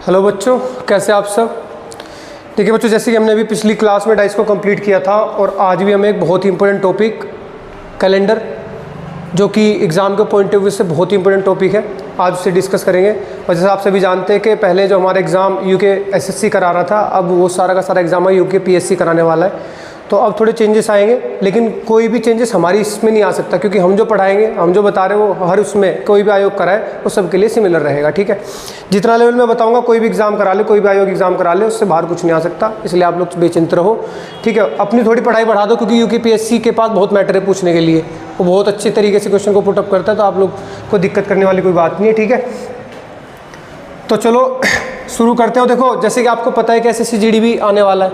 Hello बच्चों, कैसे आप सब। देखिए बच्चों, जैसे कि हमने अभी पिछली क्लास में डाइस को कंप्लीट किया था और आज भी हमें एक बहुत ही इंपॉर्टेंट टॉपिक कैलेंडर, जो कि एग्ज़ाम के पॉइंट ऑफ व्यू से बहुत ही इंपॉर्टेंट टॉपिक है, आज उससे डिस्कस करेंगे। और जैसे आप सभी जानते हैं कि पहले जो हमारा एग्ज़ाम यूके एसएससी करा रहा था, अब वो सारा का सारा एग्ज़ाम है यूके पीएससी कराने वाला है। तो अब थोड़े चेंजेस आएंगे, लेकिन कोई भी चेंजेस हमारी इसमें नहीं आ सकता, क्योंकि हम जो पढ़ाएंगे, हम जो बता रहे हैं वो हर उसमें कोई भी आयोग कराए वो सबके लिए सिमिलर रहेगा। ठीक है, जितना लेवल में बताऊंगा, कोई भी एग्ज़ाम करा ले, कोई भी आयोग एग्ज़ाम करा ले, उससे बाहर कुछ नहीं आ सकता, इसलिए आप लोग बेचिंत रहो। ठीक है, अपनी थोड़ी पढ़ाई बढ़ा दो, क्योंकि यूपीपीएससी के पास बहुत मैटर है पूछने के लिए, वो बहुत अच्छे तरीके से क्वेश्चन को पुटअप करता है, तो आप लोग को दिक्कत करने वाली कोई बात नहीं है। ठीक है, तो चलो शुरू करते हो। देखो, जैसे कि आपको पता है कि SSC-GD आने वाला है,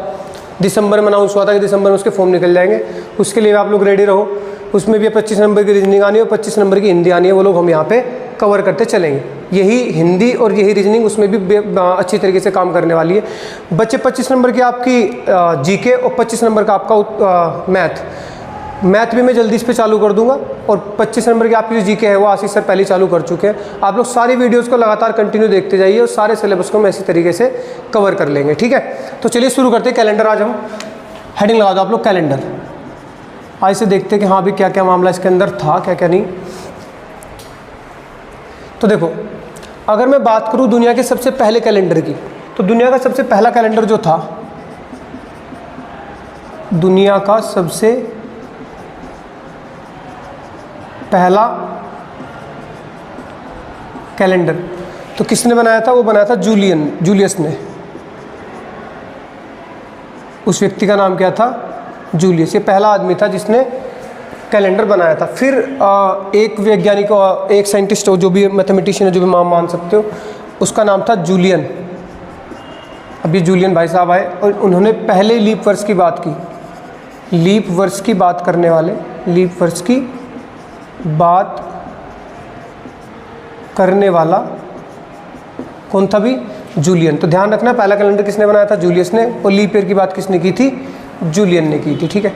दिसंबर में अनाउंस हुआ था कि दिसंबर में उसके फॉर्म निकल जाएंगे, उसके लिए आप लोग रेडी रहो। उसमें भी 25 नंबर की रीजनिंग आनी है और 25 नंबर की हिंदी आनी है, वो लोग हम यहाँ पे कवर करते चलेंगे। यही हिंदी और यही रीजनिंग उसमें भी अच्छी तरीके से काम करने वाली है। बच्चे 25 नंबर की आपकी जीके और 25 नंबर का आपका मैथ भी मैं जल्दी इस पर चालू कर दूंगा, और 25 नंबर की आपकी जो जीके है वो आशीष सर पहले चालू कर चुके हैं। आप लोग सारी वीडियोस को लगातार कंटिन्यू देखते जाइए और सारे सिलेबस को हम इसी तरीके से कवर कर लेंगे। ठीक है, तो चलिए शुरू करते हैं। कैलेंडर, आज हम हेडिंग लगा दो आप लोग, कैलेंडर। आज से देखते हैं कि हाँ भी क्या क्या मामला इसके अंदर था, क्या क्या नहीं। तो देखो, अगर मैं बात करूँ दुनिया के सबसे पहले कैलेंडर की, तो दुनिया का सबसे पहला कैलेंडर जो था, दुनिया का सबसे पहला कैलेंडर तो किसने बनाया था? वो बनाया था जूलियस ने। उस व्यक्ति का नाम क्या था? जूलियस। ये पहला आदमी था जिसने कैलेंडर बनाया था। फिर एक वैज्ञानिक, एक साइंटिस्ट हो, जो भी मैथमेटिशियन है, जो भी मान सकते हो, उसका नाम था जूलियन। अभी जूलियन भाई साहब आए और उन्होंने पहले लीप वर्ष की बात की। लीप वर्ष की बात करने वाले, लीप वर्ष की बात करने वाला कौन था भी? जूलियन। तो ध्यान रखना, पहला कैलेंडर किसने बनाया था? जूलियस ने। और लीप ईयर की बात किसने की थी? जूलियन ने की थी। ठीक है,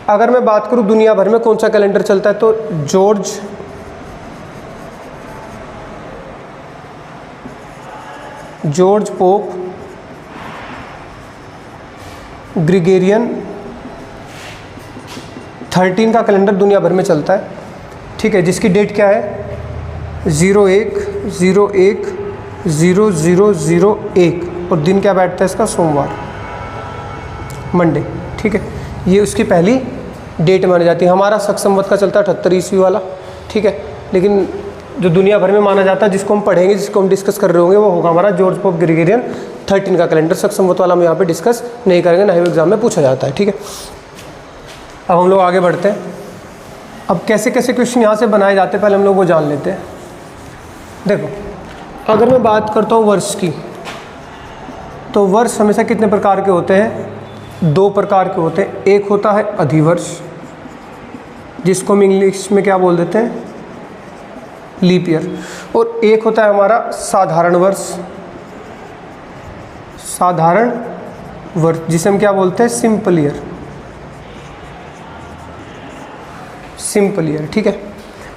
अगर मैं बात करूं दुनिया भर में कौन सा कैलेंडर चलता है, तो जॉर्ज पोप ग्रिगोरियन 13 का कैलेंडर दुनिया भर में चलता है। ठीक है, जिसकी डेट क्या है? 01/01/0001, और दिन क्या बैठता है इसका? सोमवार, मंडे। ठीक है, ये उसकी पहली डेट मानी जाती है। हमारा शक संवत का चलता है 78 ईस्वी वाला। ठीक है, लेकिन जो दुनिया भर में माना जाता है, जिसको हम पढ़ेंगे, जिसको हम डिस्कस कर रहे होंगे, वो होगा हमारा जॉर्ज पोप ग्रिगोरियन 13 का कैलेंडर। शक संवत वाला हम यहाँ पे डिस्कस नहीं करेंगे, ना ही एग्जाम में पूछा जाता है। ठीक है, अब हम लोग आगे बढ़ते हैं। अब कैसे कैसे क्वेश्चन यहाँ से बनाए जाते हैं, पहले हम लोग वो जान लेते हैं। देखो, अगर मैं बात करता हूँ वर्ष की, तो वर्ष हमेशा कितने प्रकार के होते हैं? 2 प्रकार के होते हैं। एक होता है अधिवर्ष, जिसको हम इंग्लिश में क्या बोल देते हैं? Leap year. और एक होता है हमारा साधारण वर्ष, साधारण वर्ष, जिसे हम क्या बोलते हैं? Simple year, simple year. ठीक है,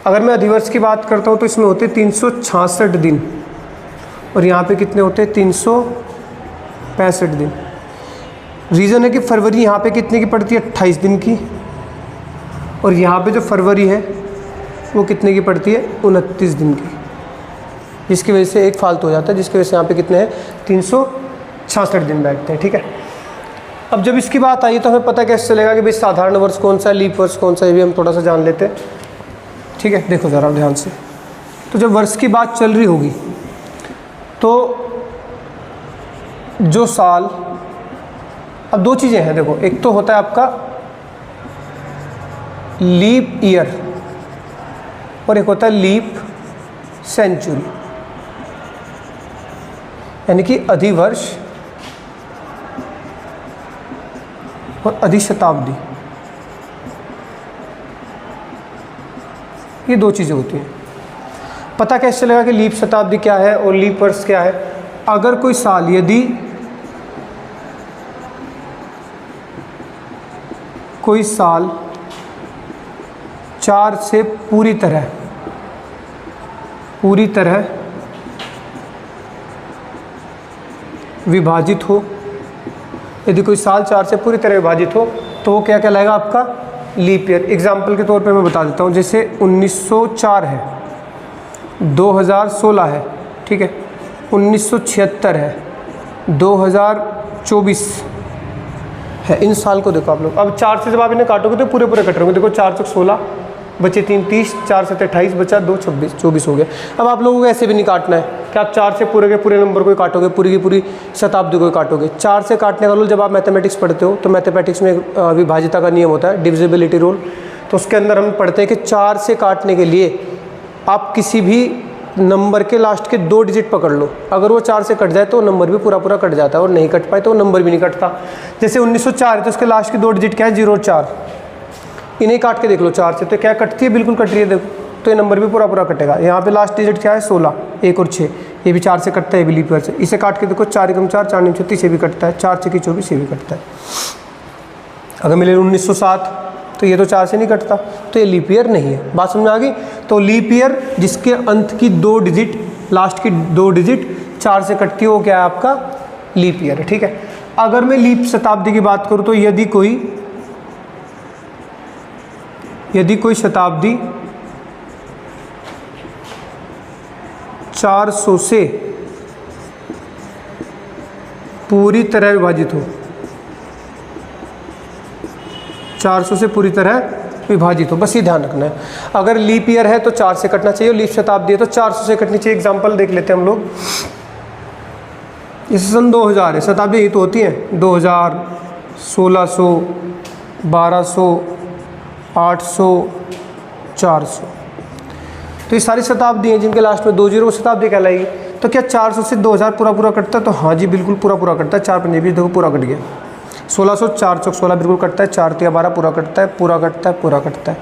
अगर मैं अधिवर्ष की बात करता हूँ तो इसमें होते 366 दिन, और यहाँ पे कितने होते हैं? 365 दिन। रीज़न है कि फरवरी यहाँ पे कितने की पड़ती है? 28 दिन की, और यहाँ पे जो फरवरी है वो कितने की पड़ती है? 29 दिन की, जिसकी वजह से एक फालतू हो जाता है, जिसकी वजह से यहाँ पे कितने हैं? 366 दिन बैठते हैं। ठीक है, अब जब इसकी बात आई तो हमें पता कैसे चलेगा कि भाई साधारण वर्ष कौन सा है, लीप वर्ष कौन सा है, ये भी हम थोड़ा सा जान लेते हैं। ठीक है, देखो ज़रा ध्यान से। तो जब वर्ष की बात चल रही होगी, तो जो साल, अब 2 चीज़ें हैं। देखो, एक तो होता है आपका लीप ईयर, और एक होता है लीप सेंचुरी, यानी कि अधिवर्ष और अधिशताब्दी। ये 2 चीज़ें होती हैं। पता कैसे चलेगा कि लीप शताब्दी क्या है और लीप वर्ष क्या है? अगर कोई साल, यदि कोई साल 4 से पूरी तरह विभाजित हो, यदि कोई साल 4 से पूरी तरह विभाजित हो तो वो क्या कहलाएगा आपका लीप ईयर। एग्जाम्पल के तौर पे मैं बता देता हूँ, जैसे 1904 है, 2016 है, ठीक है, 1976 है, 2024 है। इन साल को देखो आप लोग, अब 4 से जब आप इन्हें काटोगे तो पूरे पूरे कट रहे होंगे। देखो 4 चौक 16, बचे 3 30, 4 7 28, बचा 2 26, 24 हो गया। अब आप लोगों को ऐसे भी नहीं काटना है कि आप 4 से पूरे के पूरे नंबर को ही काटोगे, पूरी की पूरी शताब्दी को ही काटोगे। 4 से काटने का रूल जब आप मैथमेटिक्स पढ़ते हो तो मैथमेटिक्स में विभाजिता का नियम होता है, डिविजिबिलिटी रूल। तो उसके अंदर हम पढ़ते हैं कि 4 से काटने के लिए आप किसी भी नंबर के लास्ट के 2 डिजिट पकड़ लो, अगर वो 4 से कट जाए तो नंबर भी पूरा पूरा कट जाता है, और नहीं कट पाए तो वो नंबर भी नहीं कटता। जैसे 1904 है तो उसके लास्ट के 2 डिजिट क्या है, 0 और 4, इन्हें काट के देख लो 4 से, तो क्या कटती है, बिल्कुल कट रही है, देखो तो ये नंबर भी पूरा पूरा कटेगा। यहाँ पे लास्ट डिजिट क्या है 16, 1 और 6, ये भी 4 से कटता है, ये भी लीप ईयर से। इसे काट के देखो 4 एकम 4, 4 9 36, ये भी कटता है, 4 6 24, ये भी कटता है। अगर मिले 1907 तो ये तो 4 से नहीं कटता, तो ये लीप ईयर नहीं है। बात समझ आ गई। तो लीप ईयर जिसके अंत की 2 डिजिट, लास्ट की 2 डिजिट 4 से कटती है, वो क्या है आपका लीप ईयर है, ठीक है। अगर मैं लीप शताब्दी की बात करूँ तो यदि कोई शताब्दी 400 से पूरी तरह विभाजित हो, 400 से पूरी तरह विभाजित हो, बस ये ध्यान रखना है। अगर लीप ईयर है तो 4 से कटना चाहिए, और लीप शताब्दी है तो 400 से कटनी चाहिए। एग्जांपल देख लेते हैं हम लोग। जैसे सन 2000 है, शताब्दी यही तो होती है, 2000, 1600, 1200, 800, 400, तो ये सारी शताब्दी हैं जिनके लास्ट में 20 शताब्दी कहलाएगी। तो क्या 400 से 2000 पूरा पूरा कटता है? तो हाँ जी बिल्कुल पूरा पूरा कटता है। 4 पंजे 20, देखो पूरा कट गया। 1600, 4 चौक 16 बिल्कुल कटता है, 4 तिया 12 पूरा कटता है, पूरा कटता है, पूरा कटता है।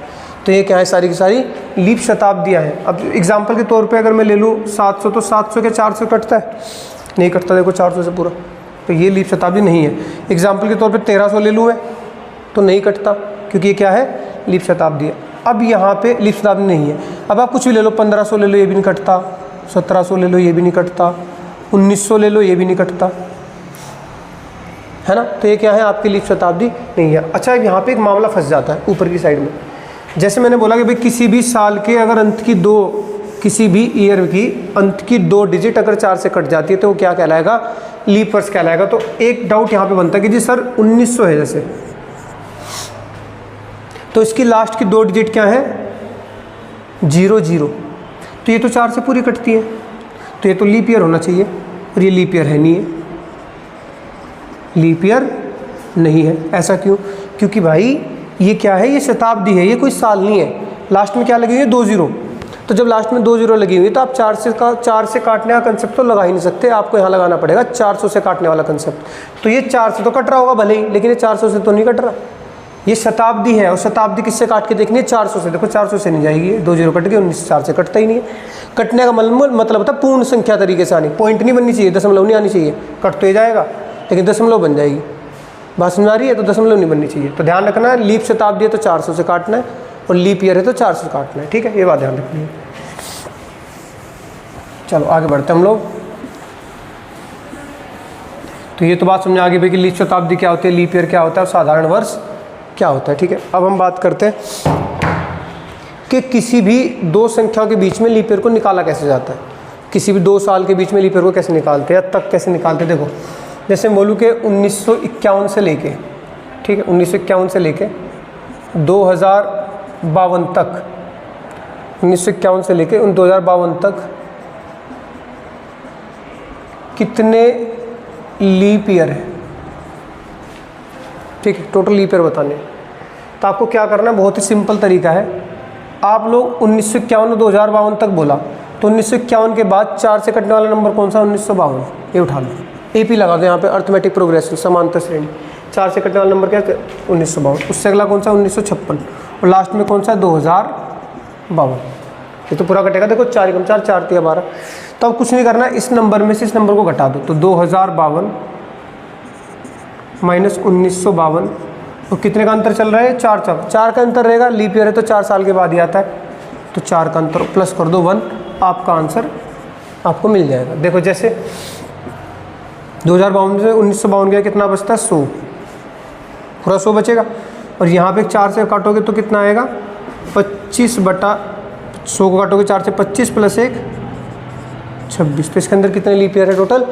तो ये क्या है, सारी की सारी लीप शताब्दियाँ हैं। अब एग्जाम्पल के तौर पर अगर मैं ले लूँ 700, तो 700 के 400 कटता है? नहीं कटता, देखो 400 से पूरा, तो ये लीप शताब्दी नहीं है। एग्जाम्पल के तौर पर 1300 ले लूँ मैं तो नहीं कटता, क्योंकि ये क्या है, लीप शताब्दी है। अब यहाँ पे लीप शताब्दी नहीं है। अब आप कुछ भी ले लो, 1500 ले लो, ये भी नहीं कटता, 1700 ले लो, ये भी नहीं कटता, 1900 ले लो, ये भी नहीं कटता, है ना। तो ये क्या है, आपकी लीप शताब्दी नहीं है। अच्छा, यहाँ पे एक मामला फंस जाता है ऊपर की साइड में। जैसे मैंने बोला कि भाई किसी भी साल के अगर अंत की 2, किसी भी ईयर की अंत की 2 डिजिट अगर 4 से कट जाती है तो वो क्या कहलाएगा, लीप वर्ष कहलाएगा। तो एक डाउट यहाँ पे बनता है कि जी सर 1900 है जैसे, तो इसकी लास्ट की 2 डिजिट क्या है, 00, तो ये तो 4 से पूरी कटती है, तो ये तो लीप ईयर होना चाहिए, और ये लीप ईयर है नहीं है, लीप ईयर नहीं है। ऐसा क्यों? क्योंकि भाई ये क्या है, ये शताब्दी है, ये कोई साल नहीं है। लास्ट में क्या लगी हुई है, 20, तो जब लास्ट में 20 लगी हुई तो आप 4 से काटने का कंसेप्ट तो लगा ही नहीं सकते, आपको यहाँ लगाना पड़ेगा 400 से काटने वाला कंसेप्ट। तो ये 4 से तो कट रहा होगा भले ही, लेकिन ये 400 से तो नहीं कट रहा, ये शताब्दी है। और शताब्दी किससे काट के देखनी है, 400 से। देखो 400 से नहीं जाएगी, 20 कट गए, 19 4 से कटता ही नहीं है। कटने का मतलब होता है पूर्ण संख्या तरीके से आनी, पॉइंट नहीं बननी चाहिए, दशमलव नहीं आनी चाहिए। कट तो ये जाएगा लेकिन दशमलव बन जाएगी। बात समझ आ रही है? तो दशमलव नहीं बननी चाहिए। तो ध्यान रखना है, लीप शताब्दी है तो 400 से काटना है, और लीप ईयर है तो 400 से काटना है, ठीक है, ये बात ध्यान रखनी है। चलो आगे बढ़ते हैं हम लोग। तो ये तो बात समझ आ गई भाई कि लीप शताब्दी क्या होती है, लीप ईयर क्या होता है, और साधारण वर्ष क्या होता है, ठीक है। अब हम बात करते हैं कि किसी भी 2 संख्याओं के बीच में लीप ईयर को निकाला कैसे जाता है। किसी भी 2 साल के बीच में लीप ईयर को कैसे निकालते हैं, या तक कैसे निकालते हैं। देखो जैसे बोलूँ कि 1951 से लेके, ठीक है, 1951 से लेके 2052 तक, 1951 से लेके 2052 तक कितने लीप ईयर है, ठीक है, टोटल लीप ईयर बताने। तो आपको क्या करना है, बहुत ही सिंपल तरीका है। आप लोग 1951 और 2052 तक बोला, तो 1951 के बाद 4 से कटने वाला नंबर कौन सा, 1952, ये उठा लो, AP लगा दो यहाँ पे, अर्थमेटिक प्रोग्रेशन, समांतर श्रेणी। 4 से कटने वाला नंबर क्या है, 1952। उससे अगला कौन सा, 1956, और लास्ट में कौन सा है, 2052। ये तो पूरा कटेगा। देखो 4 एकम 4, 4 तिया 12। तो अब कुछ नहीं करना, इस नंबर में से इस नंबर को घटा दो, तो 2052 माइनस 1952, तो कितने का अंतर चल रहा है, 4 का अंतर रहेगा। लीप ईयर है तो 4 साल के बाद ही आता है, तो 4 का अंतर प्लस कर दो 1, आपका आंसर आपको मिल जाएगा। देखो जैसे 2052 से 1952 गया, कितना बचता है 100, पूरा 100 बचेगा। और यहाँ पे 4 से काटोगे तो कितना आएगा 25/100 को काटोगे 4 से 25 प्लस 1 26। तो इसके अंदर कितने लीप ईयर है टोटल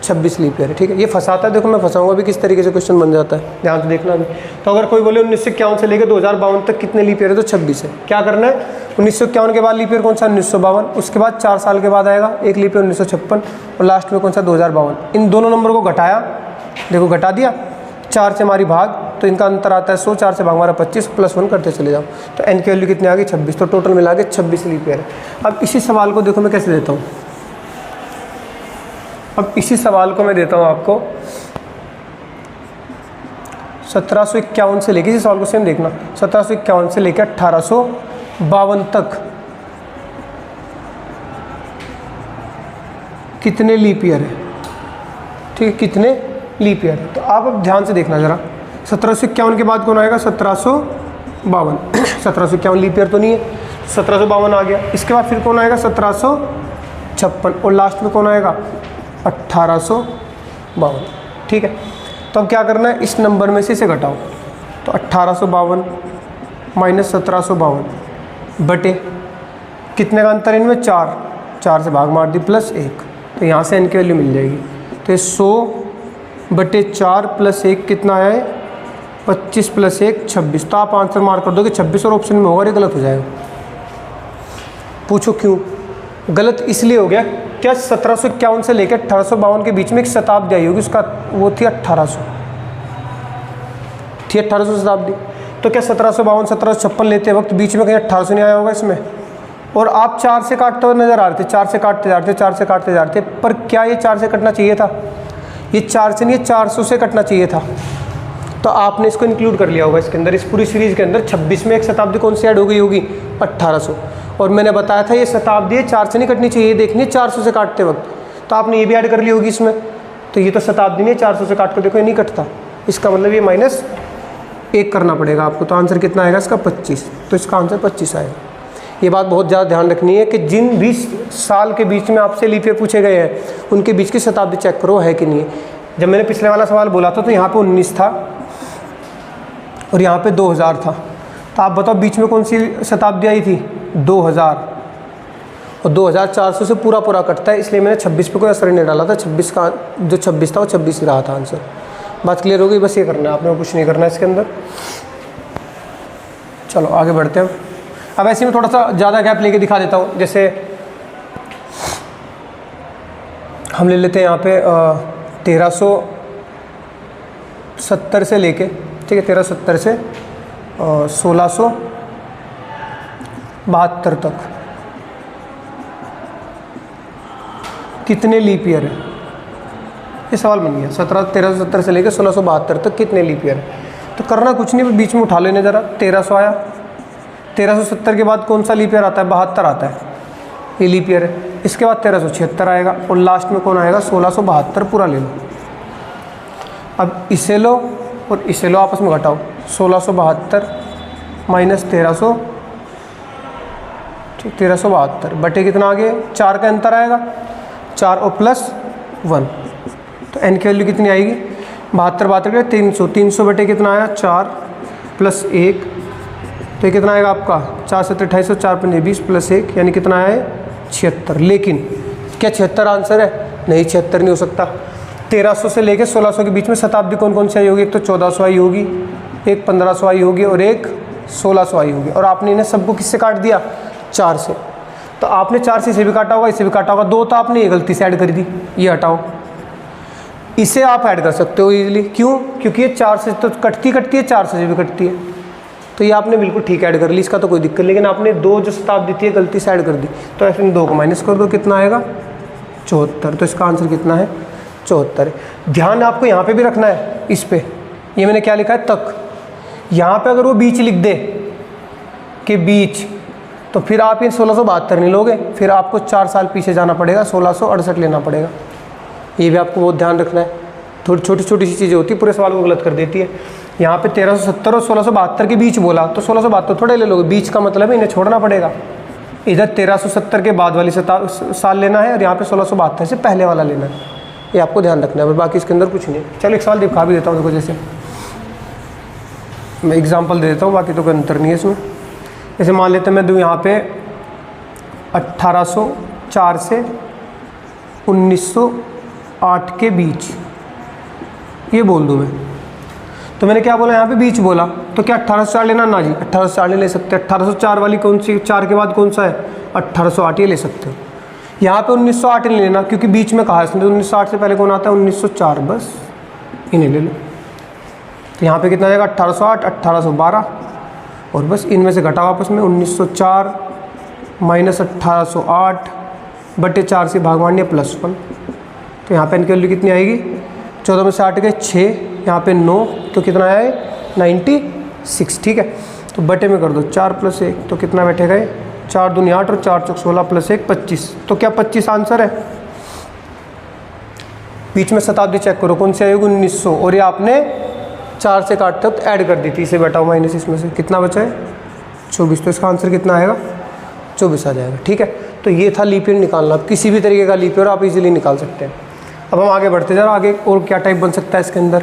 26 लीप ईयर है। ठीक है, ये फंसाता है, देखो मैं फंसाऊंगा भी किस तरीके से क्वेश्चन बन जाता है, ध्यान से देखना भी। तो अगर कोई बोले 1951 से लेकर 2052 तक कितने लीप ईयर है तो 26 है। क्या करना है, 1951 के बाद लीप ईयर कौन सा 1952, उसके बाद 4 साल के बाद आएगा एक लीप ईयर 1956 और लास्ट में कौन सा 2052। इन दोनों नंबर को घटाया, देखो घटा दिया, 4 से हमारी भाग तो इनका अंतर आता है 100, 4 से भाग हमारा 25 प्लस 1 करते चले जाओ तो एन की वैल्यू कितनी आ गई 26। तो टोटल मिला के 26 लीप ईयर है। अब इसी सवाल को देखो मैं कैसे देता हूँ, अब इसी सवाल को मैं देता हूँ आपको 1751 से लेके, इसी सवाल को सेम देखना, 1751 से लेकर 1852 तक कितने लीप ईयर है। ठीक है, कितने लीप ईयर है। तो आप अब ध्यान से देखना ज़रा, 1751 के बाद कौन आएगा 1752 1751 लीप ईयर तो नहीं है, 1752 आ गया। इसके बाद फिर कौन आएगा 1756 और लास्ट में कौन आएगा 1852। ठीक है, तो अब क्या करना है, इस नंबर में से इसे घटाओ तो 1852 माइनस 1752 बटे कितने का अंतर इनमें 4, 4 से भाग मार दी प्लस 1, तो यहाँ से n की वैल्यू मिल जाएगी। तो ये 100/4 प्लस 1 कितना आया है 25 प्लस 1 26। तो आप आंसर मार कर दोगे 26 और ऑप्शन में होगा, ये गलत हो जाएगा। पूछो क्यों गलत, इसलिए हो गया क्या 1751 से लेकर 1852 के बीच में एक शताब्दी आई होगी, उसका वो थी 1800 शताब्दी। तो क्या 1752 1756 लेते वक्त बीच में कहीं 1800 नहीं आया होगा इसमें। और आप 4 से काटते हुए नजर आ रहे थे, 4 से काटते जा रहे थे, 4 से काटते जा रहे थे, पर क्या ये 4 से कटना चाहिए था, ये 4 से नहीं, ये 400 से कटना चाहिए था। तो आपने इसको इंक्लूड कर लिया होगा इसके अंदर, इस पूरी सीरीज के अंदर 26 में एक शताब्दी कौन सी ऐड हो गई होगी 1800। और मैंने बताया था ये शताब्दी 4 से नहीं कटनी चाहिए, देखनी 400 से काटते वक्त, तो आपने ये भी ऐड कर ली होगी इसमें। तो ये तो शताब्दी नहीं, 400 से काट कर देखो ये नहीं कटता, इसका मतलब ये -1 करना पड़ेगा आपको। तो आंसर कितना आएगा इसका 25, तो इसका आंसर 25 आएगा। ये बात बहुत ज़्यादा ध्यान रखनी है कि जिन 20 साल के बीच में आपसे लीप ईयर पूछे गए हैं उनके बीच की शताब्दी चेक करो है कि नहीं है। जब मैंने पिछले वाला सवाल बोला था तो यहाँ पे 19 था और यहाँ पे 2000 था, तो आप बताओ बीच में कौन सी शताब्दी आई थी 2000, और 2400 से पूरा कटता है, इसलिए मैंने 26 पे कोई असर नहीं डाला था। 26 का जो 26 था वो 26 ही रहा था आंसर। बात क्लियर हो गई, बस ये करना है आपने, कुछ नहीं करना है इसके अंदर। चलो आगे बढ़ते हैं। अब ऐसे में थोड़ा सा ज़्यादा गैप लेके दिखा देता हूँ, जैसे हम ले लेते हैं यहाँ पे 1370 से लेके, ठीक है 1370 से 1672 तक कितने लीप ईयर है, ये सवाल बन गया। 1370 से लेकर 1672 तक कितने लीप ईयर है। तो करना कुछ नहीं, बीच में उठा लेने ज़रा, 1300 आया, 1370 के बाद कौन सा लीप ईयर आता है 72 आता है, ये लीप ईयर है। इसके बाद 1376 आएगा और लास्ट में कौन आएगा 1672, पूरा ले लो। अब इसे लो और इसे लो, आपस में घटाओ, 1672 माइनस 1372 बटे कितना आगे 4 का अंतर आएगा, 4 और प्लस 1, तो n की वैल्यू कितनी आएगी 72 के 300, 300 बटे कितना आया 4 प्लस 1, तो ये कितना आएगा आपका 4 से 28, 4 पे 20 प्लस 1 यानी कितना आया है 76। लेकिन क्या 76 आंसर है, नहीं 76 नहीं हो सकता। 1300 से लेकर 1600 के बीच में शताब्दी कौन कौन सी आई होगी, एक तो 1400 आई होगी, एक 1500 आई होगी और एक 1600 आई होगी, और आपने इन्हें सबको किससे काट दिया 4 से। तो आपने 4 से इसे भी काटा होगा, इसे भी काटा होगा, 2 तो आपने ये गलती से ऐड कर दी, ये हटाओ, इसे आप ऐड कर सकते हो इजीली। क्यों, क्योंकि ये 4 से तो कटती है, 4 से भी कटती है, तो ये आपने बिल्कुल ठीक ऐड कर ली, इसका तो कोई दिक्कत। लेकिन आपने 2 जो शताब्दी थी गलती से ऐड कर दी, तो ऐसे 2 को माइनस कर दो, कितना आएगा 74। तो इसका आंसर कितना है 74 है। ध्यान आपको यहाँ पे भी रखना है, इस पे ये मैंने क्या लिखा है तक, यहाँ पे अगर वो बीच लिख दे कि बीच, तो फिर आप ये 1672 नहीं लोगे, फिर आपको 4 साल पीछे जाना पड़ेगा, 1668 लेना पड़ेगा। ये भी आपको बहुत ध्यान रखना है, थोड़ी छोटी छोटी सी चीज़ें होती है, पूरे सवाल को गलत कर देती है। यहाँ पे 1370 और 1672 के बीच बोला, तो 1672 थोड़े ले लोगे, बीच का मतलब है इन्हें छोड़ना पड़ेगा। इधर 1370 के बाद वाली साल लेना है और यहाँ पे 1672 से पहले वाला लेना है, ये आपको ध्यान रखना है, बाकी इसके अंदर कुछ नहीं। चलो एक सवाल दिखा भी देता हूँ, देखो जैसे मैं एग्जांपल दे देता हूँ, बाकी तो कोई अंतर नहीं है इसमें। जैसे मान लेते हैं मैं दूँ यहाँ पे 1804 से 1908 के बीच, ये बोल दूँ मैं, तो मैंने क्या बोला यहाँ पे बीच बोला, तो क्या 1804 लेना ना जी, 1804 नहीं ले सकते। 1804 वाली कौन सी, 4 के बाद कौन सा है, 1808 ये ले सकते हो। यहाँ पे 1908 नहीं लेना क्योंकि बीच में कहा है इसने, 1908 से पहले कौन आता है, 1904, बस इन्हें ले लो। तो यहाँ पे कितना जाएगा, 1808, 1812 और बस इनमें से घटा वापस में 1904 माइनस 1808 बटे 4 से भाग मारनी है +1। तो यहाँ पे इनकी वैल्यू कितनी आएगी, 14 में से 8 गए 6, यहाँ पे 9, तो कितना आया है 96, ठीक है। तो बटे में कर दो 4 + 1, तो कितना बैठे गए, 4 दूनी 8 और 4 चौक 16 + 1 25। तो क्या 25 आंसर है। बीच में शताब्दी चेक करो कौन सी आएगी, 1900, और ये आपने 4 से काटते वक्त ऐड कर दी थी, इसे बेटा माइनस इसमें से कितना बचा है 24, तो इसका आंसर कितना आएगा 24 आ जाएगा, ठीक है। तो ये था लीप ईयर निकालना, किसी भी तरीके का लीप ईयर आप इजीली निकाल सकते हैं। अब हम आगे बढ़ते जा रहे, आगे और क्या टाइप बन सकता है इसके अंदर।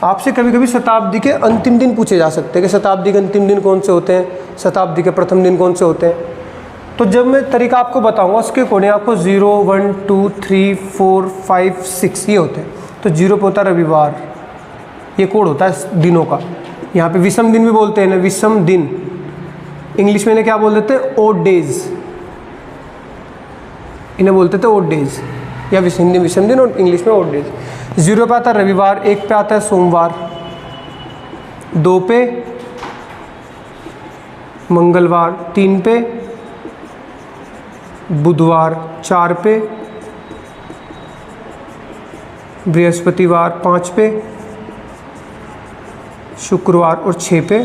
आपसे कभी कभी शताब्दी के अंतिम दिन पूछे जा सकते हैं कि शताब्दी के अंतिम दिन कौन से होते हैं, शताब्दी के प्रथम दिन कौन से होते हैं। तो जब मैं तरीका आपको बताऊंगा उसके अकॉर्डिंग आपको 0, 1, 2, 3, 4, 5, 6 ये होते हैं। तो 0 पे होता है रविवार, ये कोड होता है दिनों का। यहाँ पे विषम दिन भी बोलते हैं ना, विषम दिन, इंग्लिश में इन्हें क्या बोल देते हैं, ओड डेज, इन्हें बोलते थे ओड डेज, या हिंदी विषम दिन और इंग्लिश में ओड डेज। 0 पे आता है रविवार, 1 पे आता है सोमवार, 2 पे मंगलवार, 3 पे बुधवार, 4 पे बृहस्पतिवार, 5 पे शुक्रवार और 6 पे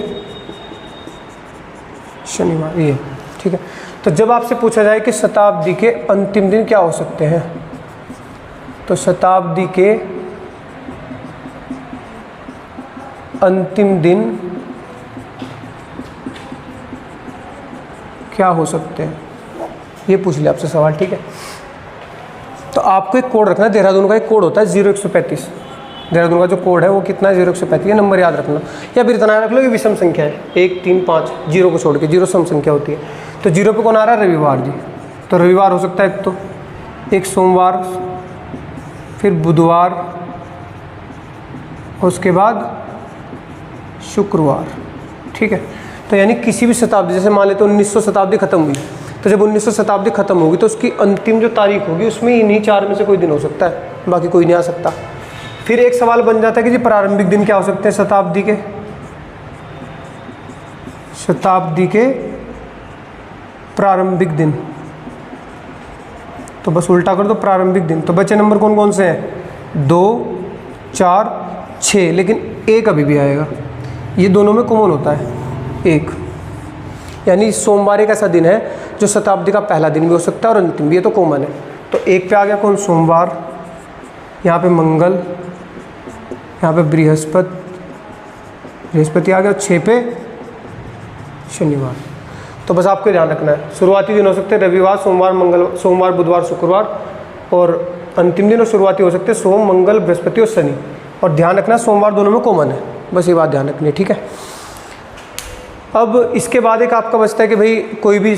शनिवार, ये ठीक है। तो जब आपसे पूछा जाए कि शताब्दी के अंतिम दिन क्या हो सकते हैं, तो शताब्दी के अंतिम दिन क्या हो सकते हैं, ये पूछ लिया आपसे सवाल, ठीक है। तो आपको एक कोड रखना है, देहरादून का एक कोड होता है 0135, देहरादून का जो कोड है वो कितना है 0135, ये नंबर याद रखना, या फिर इतना रख लो कि विषम संख्या है 1, 3, 5, 0 को छोड़ के, 0 सम संख्या होती है। तो 0 पे कौन आ रहा है, रविवार जी, तो रविवार हो सकता है एक, तो एक सोमवार, फिर बुधवार, और उसके बाद शुक्रवार, ठीक है। तो यानी किसी भी शताब्दी, जैसे मान लेते 1900 शताब्दी खत्म हुई, तो जब 1900 शताब्दी खत्म होगी तो उसकी अंतिम जो तारीख होगी उसमें इन्हीं 4 में से कोई दिन हो सकता है, बाकी कोई नहीं आ सकता। फिर एक सवाल बन जाता है कि जी प्रारंभिक दिन क्या हो सकते हैं शताब्दी के, शताब्दी के प्रारंभिक दिन, तो बस उल्टा कर दो प्रारंभिक दिन। तो बचे नंबर कौन कौन से हैं, 2, 4, 6, लेकिन 1 अभी भी आएगा, ये दोनों में कॉमन होता है 1, यानी सोमवार एक ऐसा दिन है जो शताब्दी का पहला दिन भी हो सकता है और अंतिम भी, ये तो कॉमन है। तो 1 पे आ गया कौन, सोमवार, यहाँ पे मंगल, यहाँ पे बृहस्पति आ गया, 6 पे शनिवार। तो बस आपको ध्यान रखना है, शुरुआती दिन हो सकते हैं रविवार, सोमवार, बुधवार, शुक्रवार, और अंतिम दिन और शुरुआती हो सकते हैं सोम, मंगल, बृहस्पति और शनि। और ध्यान रखना सोमवार दोनों में कॉमन है, बस ये बात ध्यान रखनी है, ठीक है। अब इसके बाद एक आपका बचता है कि भाई कोई भी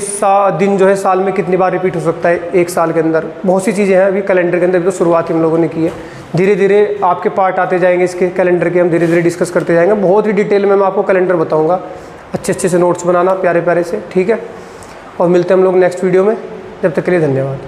दिन जो है साल में कितनी बार रिपीट हो सकता है एक साल के अंदर। बहुत सी चीज़ें हैं अभी कैलेंडर के अंदर, भी तो शुरुआत हम लोगों ने की है, धीरे धीरे आपके पार्ट आते जाएंगे इसके कैलेंडर के, हम धीरे धीरे डिस्कस करते जाएंगे, बहुत ही डिटेल में मैं आपको कैलेंडर बताऊँगा, अच्छे से नोट्स बनाना प्यारे प्यारे से, ठीक है। और मिलते हैं हम लोग नेक्स्ट वीडियो में, जब तक के लिए धन्यवाद।